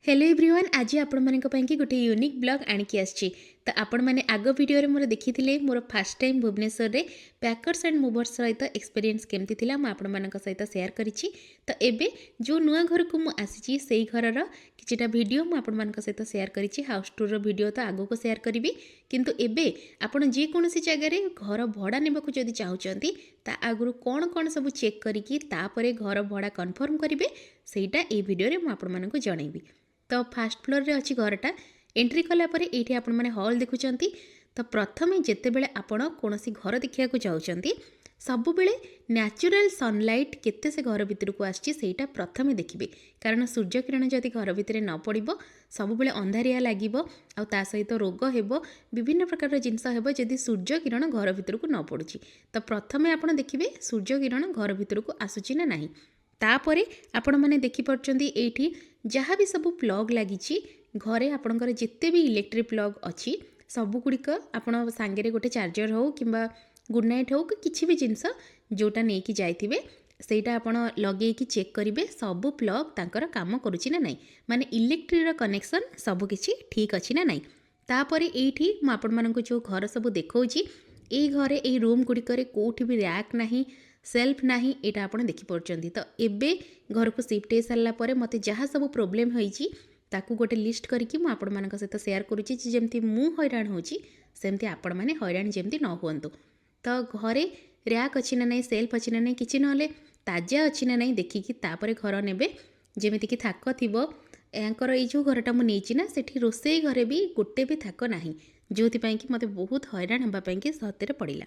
Hello everyone आज आपण मानक पई गोटे यूनिक ब्लॉग आणिकी आछि। तो आपण माने आग वीडियो रे मोर देखिथिले मोर फर्स्ट टाइम भुवनेश्वर रे पैकर्स एंड मूवर्स सहित एक्सपीरियंस केमती थिला म आपण मानक सहित शेयर करिछि। तो एबे जो नुआ घर को मु आसीछि सेही घरर किछिटा वीडियो मु आपण मानक सहित शेयर करिछि। हाउस टूर रो वीडियो तो आगो को शेयर करिवि, किंतु एबे आपण जे कोनोसी जगह रे घर भड़ा नेबाकू जदि चाहुचंती ता आगुरु कोन कोन सब चेक करिकि तापरे घर भड़ा कन्फर्म करिवे सेटा ए वीडियो रे मु आपण मानक जणैबि। तो फास्ट फ्लोर रे अच्छी घरटा एंट्री कलापर ये आपण मैंने हॉल देखुंत। तो प्रथम जितेबले आपण कौन घर देखा जाऊँगी सबु बेले न्याचुराल सनलाइट केते से घर भितर को आसटा प्रथम देखिए, कारण सूर्य किरण जदि घर भितर न पड़ो सब बेले अंधारिया लगे आ सहित रोग हेबो विभिन्न प्रकार जिनस हेबो जदि सूर्य किरण घर भितर को न पड़ुछि। तो प्रथम आपण देखिए सूर्य किरण घर भितर को आसुची ना नहीं। तापरे आपण माने देखि परचंदी एठी जहाँ भी सब प्लग लगी घरे आपणकर जिते भी इलेक्ट्रिक प्लग अच्छी सबुगुड़िक आपण सांगे गोटे चार्जर हो कि गुड नाइट हो कि किसी भी जिनस जोटा नहीं कि जाइथिबे सेटा आपण लगे कि चेक करेंगे सबू प्लग तांकर काम करुच्ची ना नहीं, माने इलेक्ट्रिक कनेक्शन सब किछि ठीक अच्छी ना नहीं। तापरे एठी मु आपण मानकु जो घर सब देखौछि ए घरे ए रूम गुड़िक कोठी भी रैक नहीं सेल्फ नहीं यहाँ आप देखिपुंट। तो एबे घर को शिफ्ट हो सारा पर मत जहाँ सब प्रोब्लेम होती गोटे लिस्ट करके आपण मान सहित शेयर करुँची जमती मु हैरान होमती आपण मैंने हैरान जमती न हूँ। तो घरे रैक अच्छी ना नहीं सेल्फ अच्छी ना नहीं किसी ना ताजा अच्छी ना नहीं देखिकी तापर घर ने जमीक थाक थी यांकर ये जो घरटा मुझे ना से रोसई घरे भी गोटे भी थाक ना जो कि मत बहुत हैरान होगापी सतरे पड़ा।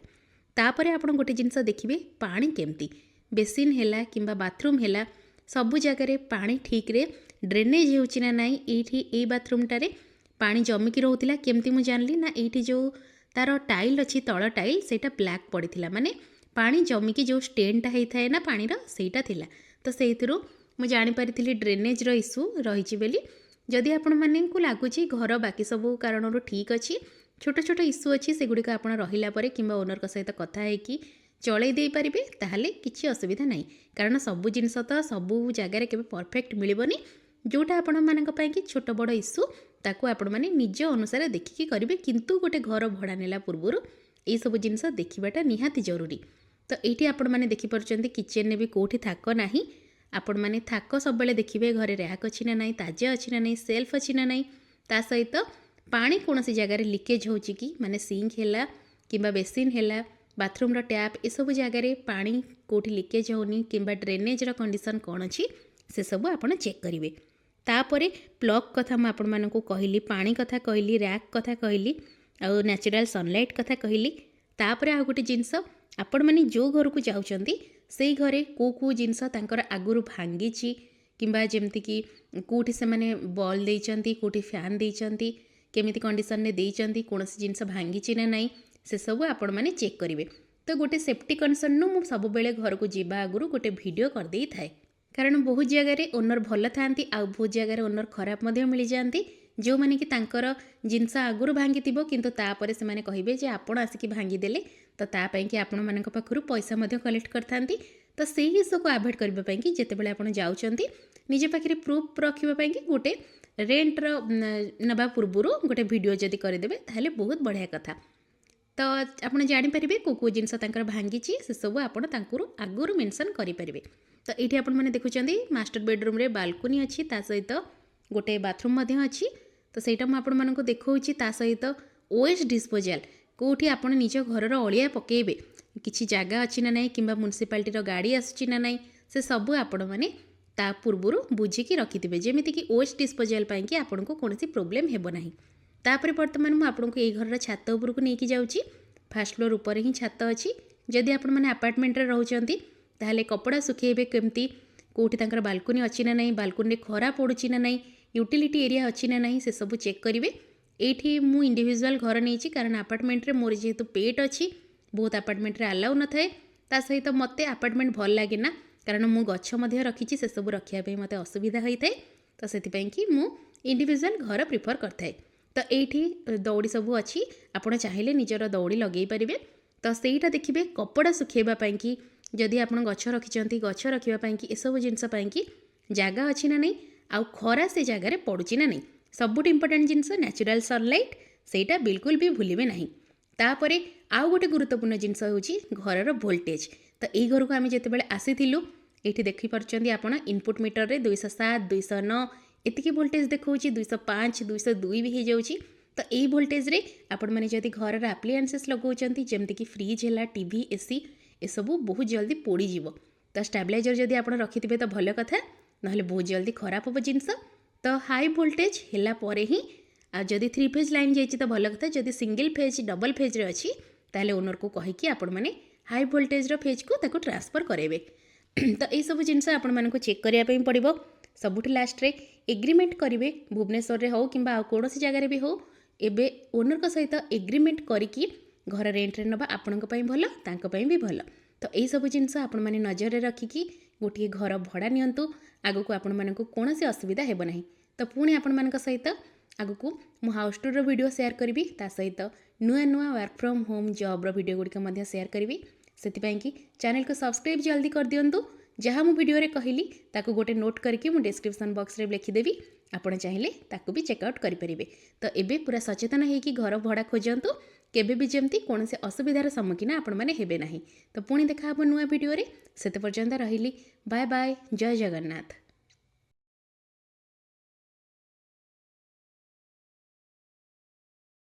तापर आप गोटे जिनस देखिए पानी केमती बेसिन है कि बाथरूम है सबू जगार पानी ठीक रे ड्रेनेज होना नाई ये बाथरूमटारे पानी जमिकी रोला केमती मुझे जानली ना ये जो तार टाइल अच्छी तल टाइल सेटा ब्लैक पड़ता माने पानी जमिकी जो स्टेनटा होता है ना पानी सेटा थिला। तो से मुझे जापारी ड्रेनेज इश्यू रही बोली जदि आपण मानू लगुच घर बाकी सब कारण ठीक अच्छी छोट छोट इश्यू अच्छी से गुड़िक आप रहा कि ओनर सहित कथा है चल दे पारे ताहले किसी असुविधा नहीं, कारण सबू जिनस तो सबू जगार के परफेक्ट मिलबनी जोटा आपण मान छोट बड़ इश्यू ताकू आपण मैंने निज अनुसार देखिकी करेंगे, किंतु गोटे घर भड़ा नेला पूर्वर ये सब जिनस देखा निहाती जरूरी। तो ये आपण मैंने देखिपुंट किचेन ने भी कौटी थाक ना आपण मैंने थाक सब बेले देखिए घरे रैक अच्छी ना नहीं ताजा अच्छी ना नहीं सेल्फ अच्छी ना नहीं ता सहित पानी कौन सी जगार लिकेज हो माने सिंक है कि बेसिन है बाथरूम टैप ये सब जगार पानी कौटी लिकेज होनी कि ड्रेनेज कंडीशन कौन अच्छी से सब आप चेक करेंगे। तापर प्लग कथा मुझे कहली पानी कथा कहली रैक कथा कहली आ नेचुरल सनलाइट कथा कहली। तापर आ गोटे जिनस आपण मैंने जो घर को जाउछंती से घरे को जिनस तांकर आगुरु भांगी कि जमती कौटी से माने बॉल देइचंती कौटी फैन देइचंती केमिति कंडीशन ने देइचंती कौन सी जिनस भांगी ना नहीं से सब आपण मैंने चेक करेंगे। तो गोटे सेफ्टी कंसर्न मु सब बेले घर को जीवा आगुरु गोटे वीडियो कर दे थाए, कारण बहुत जगार ओनर भल था बहुत जगार ओनर खराब मिल जाती जो मैंने कि तांकर जिनस आगुरु भांगी थी किंतु तापर से कहे जे आपण आसिक भांगीदेले तो तापाई कि आपण मान पाखु पैसा कलेक्ट करथांती। तो से इश्यू को आभोड करने कि जितेबाला आप जाउछंती निजे पाखे प्रूफ रखापी गोटे रेंटर नवा पूर्वर गोटे वीडियो जदि करदेवे ताहले बहुत बढ़िया कथा। तो आप जानीपारे को जिनस भांगी से सब आपड़ आगुरी मेनसन करेंगे। तो ये आप मास्टर बेडरूम रे बालकनी अच्छी सहित गोटे बाथरूम अच्छी। तो सहीटा मुझे देखा सहित ओएस डिस्पोजाल कौटी आप निज घर अलिया पकेबे किसी जगह अच्छी ना नहीं कि म्युनिसिपालिटी गाड़ी आसूँ ना नहीं से सबू आपण मैंने ता पूर्वर बुझिकी रखिथे जमीक ओएस डिस्पोजाल कि आपन को कौन प्रोब्लेम हेब ना। तापर बर्तमान मुझे आपको ये घर छात उपरको नहीं जाऊँगी फास्ट फ्लोर उपर ही छात अच्छी। जदि आपण मैंने अपार्टमेंट रे रहउचंती ताहले कपड़ा सुखेबे केमती कोठी तांकर बालकनी अच्छी ना नहीं बालकनी खरा पड़ुची ना नहीं यूटिलिटी एरिया अच्छी ना नहीं से सब चेक करेंगे। ये मु इंडिविजुअल घर नहीं कारण अपार्टमेंट रे मोर जेहेतु पेट अच्छी बहुत अपार्टमेंट रे अलाउ न थाए ता सहित मते अपार्टमेंट भल लगे ना कारण मु गछ रखी से सब रखापी मत असुविधा होता है। तो से मु इंडिविजुअल घर प्रिफर करथाए। तो ये दौड़ी सब अच्छी आपड़ चाहिए निजर दौड़ी लगे पारे। तो सहीटा देखिए कपड़ा सुखेबापी कि जदि आप गछ रखिंट गछ रखापी ये सब जिनस जगह अच्छी ना नहीं आउ खरा से जगार पड़ुची ना नहीं सबुठ इंपोर्टेंट जिनस नेचुरल सनलाइट सेटा बिल्कुल भी भूलिबे नहीं। तापरे आउ गोटे गुरुत्वपूर्ण जिनस होची घरर वोल्टेज। तो यही घर को आम जिते आसीलु ये देखिपुंट आपड़ इनपुट मीटर रे 207 209 एतिकी वोल्टेज देखा 205 202 भी हो जाऊँगी। तो यही वोल्टेज रे आपण मैंने जदि घर आप्लायंसेस लगाउछंती जेमती फ्रिज है टीवी एसी ये सबू बहुत जल्दी पोड़ीज। तो स्टेबलाइजर जदि आप रखिथे तो भल कथा ना बहुत जल्दी खराब हम जिनस। तो हाई वोल्टेज है ही जदि 3 फेज लाइन जाइए तो भल कथा जदि सिंगल फेज डबल फेज रे अच्छी ताले ओनर को कहीकि आपण मैंने हाई वोल्टेज रो फेज को ताको ट्रांसफर करेंगे। तो यही सब जिनस आपण मानक चेक करने पड़ो। सबुठ लास्ट रे एग्रीमेंट करेंगे भुवनेश्वर रे हो कि कौन जगार भी हो एबे ओनर को सहित एग्रीमेंट करिकी घर रेंट रे नबा आपणक पई भल तांक पई भी भल। तो यही सब जिनस आपण माने नजर रे रखिकी गोटे घर भड़ा नियंतु आगु को आपण मानक कौन से असुविधा हेब नाही। तो पुणी आपण मानक सहित आगु को मु हाउस टूर रो वीडियो शेयर करी ता सहित नुआ नुआ वर्क फ्रॉम होम जॉब रो वीडियो गुड़िक मध्य शेयर करी से कि चैनल को सब्सक्राइब जल्दी कर दियंतु। जहाँ मु वीडियो रे कहली ताको गोटे नोट करके मु डिस्क्रिप्शन बॉक्स रे लिखिदेवी आपण चाहिए ताको भी चेकआउट करेंगे। तो एबे पूरा सचेतन है कि घर भड़ा खोजंतु केबे भी जमती कौन से असुविधार सम्मुखीन आपण मैंने हेबे नाही। तो पुणी देखा नुआ वीडियो रे सेते पर्यंत रहिली बाय बाय जय जगन्नाथ।